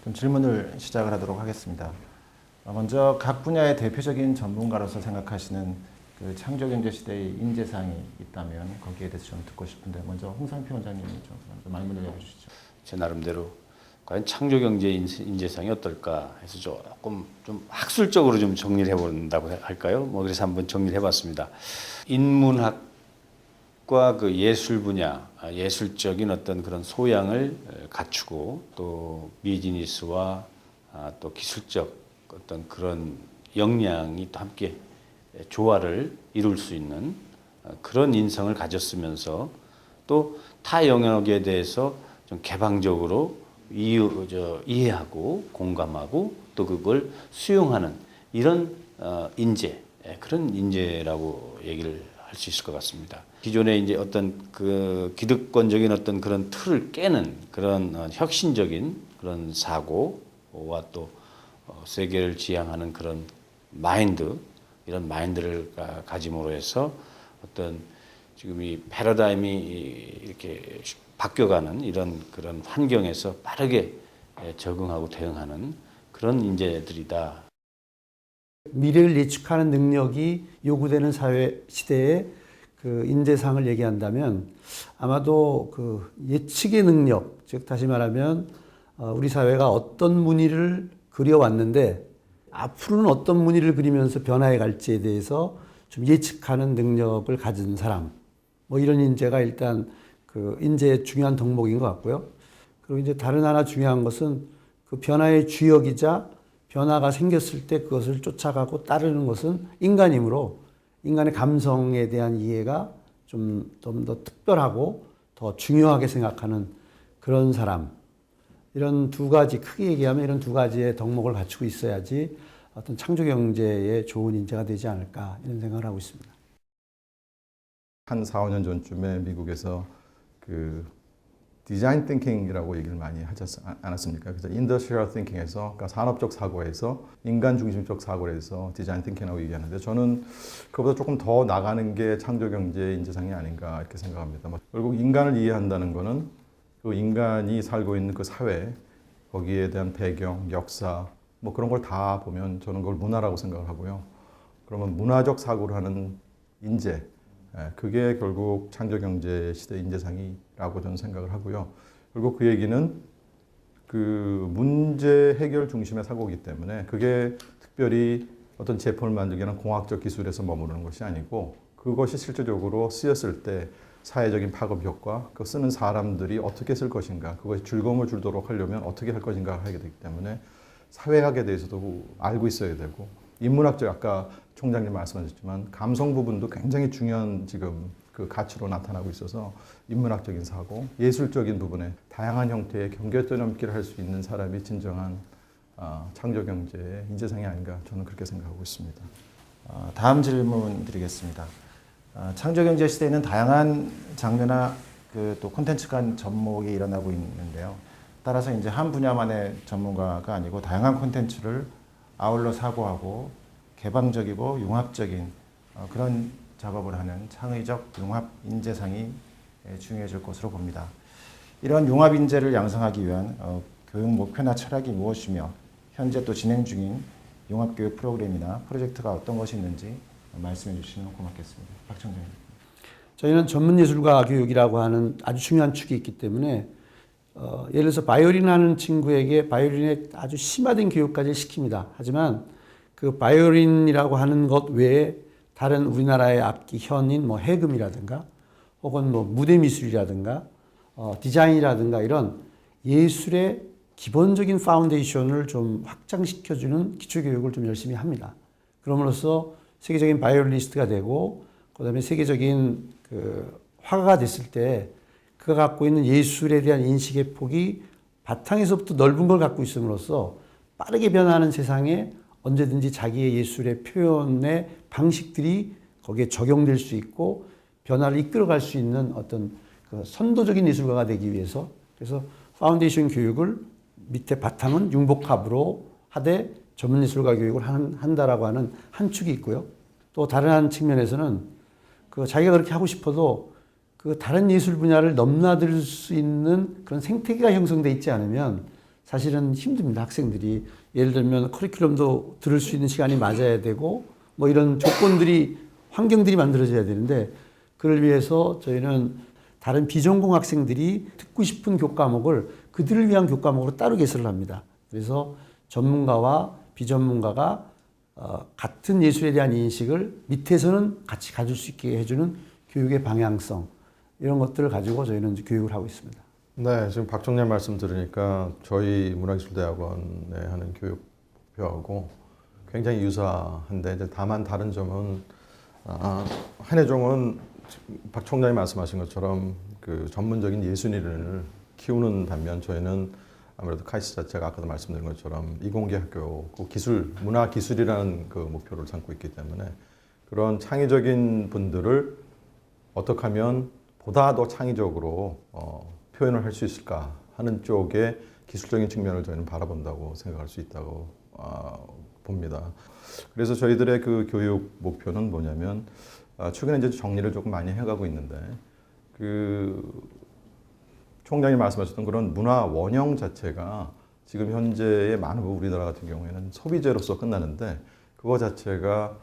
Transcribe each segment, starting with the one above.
좀 질문을 시작을 하도록 하겠습니다. 먼저 각 분야의 대표적인 전문가로서 생각하시는 그 창조경제 시대의 인재상이 있다면 거기에 대해서 좀 듣고 싶은데 먼저 홍상표 원장님이 좀 말문을 열어주시죠. 제 나름대로 과연 창조경제 인재상이 어떨까 해서 조금 좀 학술적으로 좀 정리를 해본다고 할까요? 그래서 한번 정리를 해봤습니다. 인문학과 그 예술 분야, 예술적인 어떤 그런 소양을 갖추고 또 비즈니스와 또 기술적 어떤 그런 역량이 또 함께 조화를 이룰 수 있는 그런 인성을 가졌으면서 또 타 영역에 대해서 좀 개방적으로 이해하고 공감하고 또 그걸 수용하는 이런 인재, 그런 인재라고 얘기를 할 수 있을 것 같습니다. 기존에 이제 어떤 그 기득권적인 어떤 그런 틀을 깨는 그런 혁신적인 그런 사고와 또 세계를 지향하는 그런 마인드, 이런 마인드를 가짐으로 해서 어떤 지금 이 패러다임이 이렇게 바뀌어가는 이런 그런 환경에서 빠르게 적응하고 대응하는 그런 인재들이다. 미래를 예측하는 능력이 요구되는 사회 시대에 그 인재상을 얘기한다면 아마도 그 예측의 능력, 즉 다시 말하면 우리 사회가 어떤 무늬를 그려왔는데 앞으로는 어떤 무늬를 그리면서 변화해 갈지에 대해서 좀 예측하는 능력을 가진 사람, 뭐 이런 인재가 일단 그 인재의 중요한 덕목인 것 같고요. 그리고 이제 다른 하나 중요한 것은 그 변화의 주역이자 변화가 생겼을 때 그것을 쫓아가고 따르는 것은 인간이므로 인간의 감성에 대한 이해가 좀 더 특별하고 더 중요하게 생각하는 그런 사람. 이런 두 가지, 크게 얘기하면 이런 두 가지의 덕목을 갖추고 있어야지 어떤 창조경제의 좋은 인재가 되지 않을까 이런 생각을 하고 있습니다. 한 4, 5년 전쯤에 미국에서 그 디자인 띵킹이라고 얘기를 많이 하지 않았습니까? 그래서 인더스트리얼 띵킹에서 그러니까 산업적 사고에서 인간 중심적 사고를 해서 디자인 띵킹이라고 얘기하는데 저는 그보다 조금 더 나가는 게 창조경제 인재상이 아닌가 이렇게 생각합니다. 결국 인간을 이해한다는 거는 그 인간이 살고 있는 그 사회, 거기에 대한 배경, 역사 뭐 그런 걸 다 보면 저는 그걸 문화라고 생각을 하고요. 그러면 문화적 사고를 하는 인재, 그게 결국 창조경제 시대 인재상이라고 저는 생각을 하고요. 그리고 그 얘기는 그 문제 해결 중심의 사고이기 때문에 그게 특별히 어떤 제품을 만들기 위한 공학적 기술에서 머무르는 것이 아니고 그것이 실질적으로 쓰였을 때 사회적인 파급 효과, 그 쓰는 사람들이 어떻게 쓸 것인가, 그것이 즐거움을 주도록 하려면 어떻게 할 것인가 하게 되기 때문에 사회학에 대해서도 알고 있어야 되고 인문학적 아까 총장님 말씀하셨지만 감성 부분도 굉장히 중요한 지금 그 가치로 나타나고 있어서 인문학적인 사고, 예술적인 부분에 다양한 형태의 경계 뛰어넘기를 할 수 있는 사람이 진정한 창조경제의 인재상이 아닌가 저는 그렇게 생각하고 있습니다. 다음 질문 드리겠습니다. 창조경제 시대에는 다양한 장르나 그 또 콘텐츠 간 접목이 일어나고 있는데요. 따라서 이제 한 분야만의 전문가가 아니고 다양한 콘텐츠를 아울러 사고하고 개방적이고 융합적인 그런 작업을 하는 창의적 융합 인재상이 중요해질 것으로 봅니다. 이런 융합 인재를 양성하기 위한 교육 목표나 철학이 무엇이며 현재 또 진행 중인 융합 교육 프로그램이나 프로젝트가 어떤 것이 있는지 말씀해 주시면 고맙겠습니다. 박청장님. 저희는 전문예술가 교육이라고 하는 아주 중요한 축이 있기 때문에 예를 들어서 바이올린 하는 친구에게 바이올린의 아주 심화된 교육까지 시킵니다. 하지만 그 바이올린이라고 하는 것 외에 다른 우리나라의 악기 현인 뭐 해금이라든가 혹은 뭐 무대 미술이라든가 디자인이라든가 이런 예술의 기본적인 파운데이션을 좀 확장시켜주는 기초교육을 좀 열심히 합니다. 그럼으로써 세계적인 바이올리니스트가 되고 그다음에 세계적인 그 화가가 됐을 때 그가 갖고 있는 예술에 대한 인식의 폭이 바탕에서부터 넓은 걸 갖고 있음으로써 빠르게 변화하는 세상에 언제든지 자기의 예술의 표현의 방식들이 거기에 적용될 수 있고 변화를 이끌어갈 수 있는 어떤 그 선도적인 예술가가 되기 위해서 그래서 파운데이션 교육을 밑에 바탕은 융복합으로 하되 전문예술가 교육을 한다라고 하는 한 축이 있고요. 또 다른 한 측면에서는 그 자기가 그렇게 하고 싶어도 그 다른 예술 분야를 넘나들 수 있는 그런 생태계가 형성돼 있지 않으면 사실은 힘듭니다. 학생들이 예를 들면 커리큘럼도 들을 수 있는 시간이 맞아야 되고 뭐 이런 조건들이 환경들이 만들어져야 되는데 그를 위해서 저희는 다른 비전공 학생들이 듣고 싶은 교과목을 그들을 위한 교과목으로 따로 개설을 합니다. 그래서 전문가와 비전문가가 같은 예술에 대한 인식을 밑에서는 같이 가질 수 있게 해주는 교육의 방향성 이런 것들을 가지고 저희는 이제 교육을 하고 있습니다. 네, 지금 박 총장 말씀 들으니까 저희 문화기술대학원에 하는 교육 목표하고 굉장히 유사한데 이제 다만 다른 점은 한예종은 박 총장이 말씀하신 것처럼 그 전문적인 예술인을 키우는 반면 저희는 아무래도 카이스트 자체가 아까도 말씀드린 것처럼 이공계 학교, 그 기술, 문화 기술이라는 그 목표를 삼고 있기 때문에 그런 창의적인 분들을 어떻게 하면 보다 더 창의적으로 표현을 할 수 있을까 하는 쪽에 기술적인 측면을 저희는 바라본다고 생각할 수 있다고 봅니다. 그래서 저희들의 그 교육 목표는 뭐냐면 최근에 이제 정리를 조금 많이 해가고 있는데 그 총장이 말씀하셨던 그런 문화 원형 자체가 지금 현재의 많은 우리나라 같은 경우에는 소비재로서 끝나는데 그거 자체가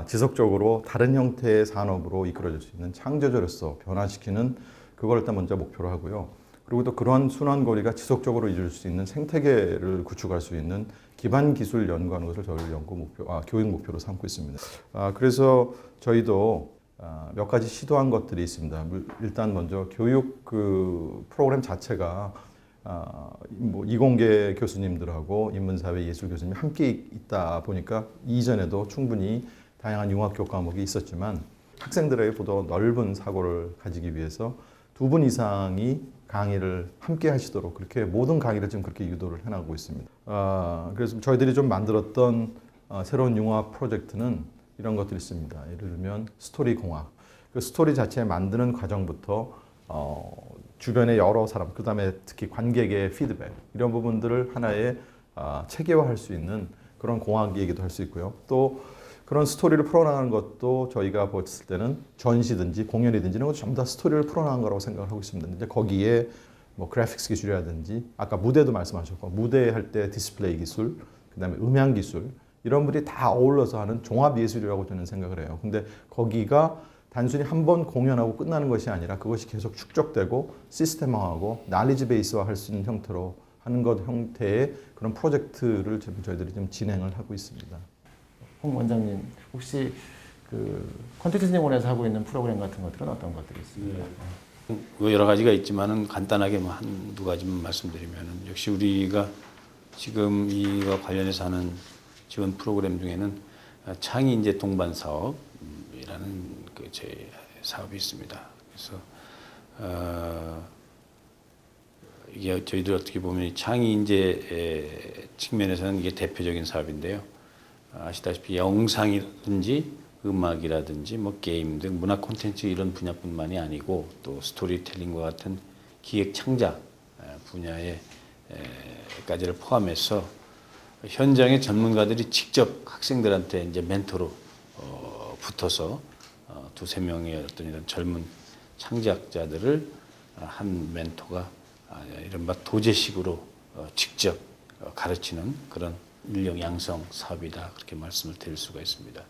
지속적으로 다른 형태의 산업으로 이끌어질 수 있는 창조자로서 변화시키는 그걸 일단 먼저 목표로 하고요. 그리고 또 그러한 순환고리가 지속적으로 이룰 수 있는 생태계를 구축할 수 있는 기반 기술 연구하는 것을 저희 교육 목표로 삼고 있습니다. 그래서 저희도 몇 가지 시도한 것들이 있습니다. 일단 먼저 교육 그 프로그램 자체가 뭐 이공계 교수님들하고 인문사회 예술 교수님이 함께 있다 보니까 이전에도 충분히 다양한 융합 교과목이 있었지만 학생들에게 보다 넓은 사고를 가지기 위해서 2분 이상이 강의를 함께 하시도록 그렇게 모든 강의를 지금 그렇게 유도를 해나가고 있습니다. 그래서 저희들이 좀 만들었던 새로운 융합 프로젝트는 이런 것들이 있습니다. 예를 들면 스토리 공학. 그 스토리 자체 만드는 과정부터 주변의 여러 사람, 그 다음에 특히 관객의 피드백 이런 부분들을 하나의 체계화할 수 있는 그런 공학 얘기도 할 수 있고요. 또 그런 스토리를 풀어나가는 것도 저희가 봤을 때는 전시든지 공연이든지 이런 것도 전부 다 스토리를 풀어나가는 거라고 생각을 하고 있습니다. 이제 거기에 뭐 그래픽스 기술이라든지 아까 무대도 말씀하셨고 무대 할 때 디스플레이 기술, 그다음에 음향 기술 이런 분들이 다 어울러서 하는 종합 예술이라고 저는 생각을 해요. 근데 거기가 단순히 한 번 공연하고 끝나는 것이 아니라 그것이 계속 축적되고 시스템화하고 날리지 베이스화 할 수 있는 형태로 하는 것 형태의 그런 프로젝트를 지금 저희들이 좀 진행을 하고 있습니다. 홍 원장님 혹시 그 콘텐츠님원에서 하고 있는 프로그램 같은 것들은 어떤 것들이 있습니까? 여러 가지가 있지만은 간단하게 뭐 한두 가지만 말씀드리면은 역시 우리가 지금 이와 관련해서 하는 지원 프로그램 중에는 창의 인재 동반 사업이라는 그 제 사업이 있습니다. 그래서 이게 저희들 어떻게 보면 창의 인재 측면에서는 이게 대표적인 사업인데요. 아시다시피 영상이라든지 음악이라든지 뭐 게임 등 문화 콘텐츠 이런 분야뿐만이 아니고 또 스토리텔링과 같은 기획 창작 분야에까지를 포함해서 현장의 전문가들이 직접 학생들한테 이제 멘토로 붙어서 두세 명의 어떤 이런 젊은 창작자들을 한 멘토가 이른바 도제식으로 직접 가르치는 그런 인력 양성 사업이다 그렇게 말씀을 드릴 수가 있습니다.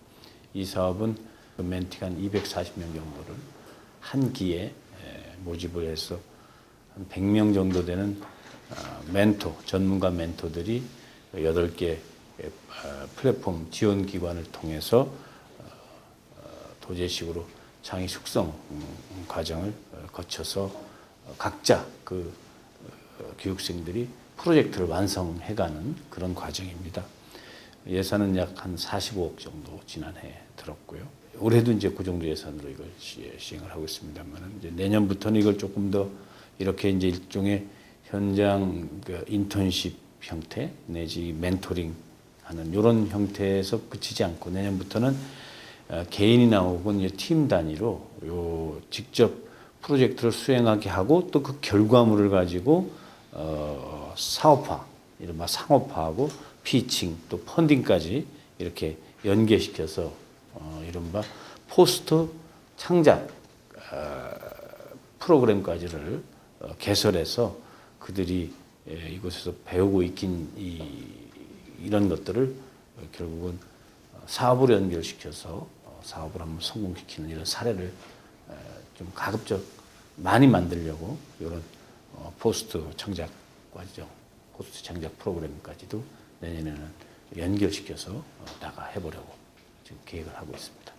이 사업은 멘티가 한 240명 정도를 한 기에 모집을 해서 한 100명 정도 되는 멘토, 전문가 멘토들이 8개 플랫폼 지원 기관을 통해서 도제식으로 창의 숙성 과정을 거쳐서 각자 그 교육생들이 프로젝트를 완성해가는 그런 과정입니다. 예산은 약 한 45억 정도 지난해 들었고요. 올해도 이제 그 정도 예산으로 이걸 시행을 하고 있습니다만 이제 내년부터는 이걸 조금 더 이렇게 이제 일종의 현장 그 인턴십 형태 내지 멘토링 하는 이런 형태에서 그치지 않고 내년부터는 개인이나 혹은 팀 단위로 요 직접 프로젝트를 수행하게 하고 또 그 결과물을 가지고 사업화, 이른바 상업화하고 피칭 또 펀딩까지 이렇게 연계시켜서 이른바 포스트 창작 프로그램까지를 개설해서 그들이 이곳에서 배우고 익힌 이런 것들을 결국은 사업으로 연결시켜서 사업을 한번 성공시키는 이런 사례를 좀 가급적 많이 만들려고 이런 포스트 창작 과정, 포스트 창작 프로그램까지도 내년에는 연결시켜서 나가 해보려고 지금 계획을 하고 있습니다.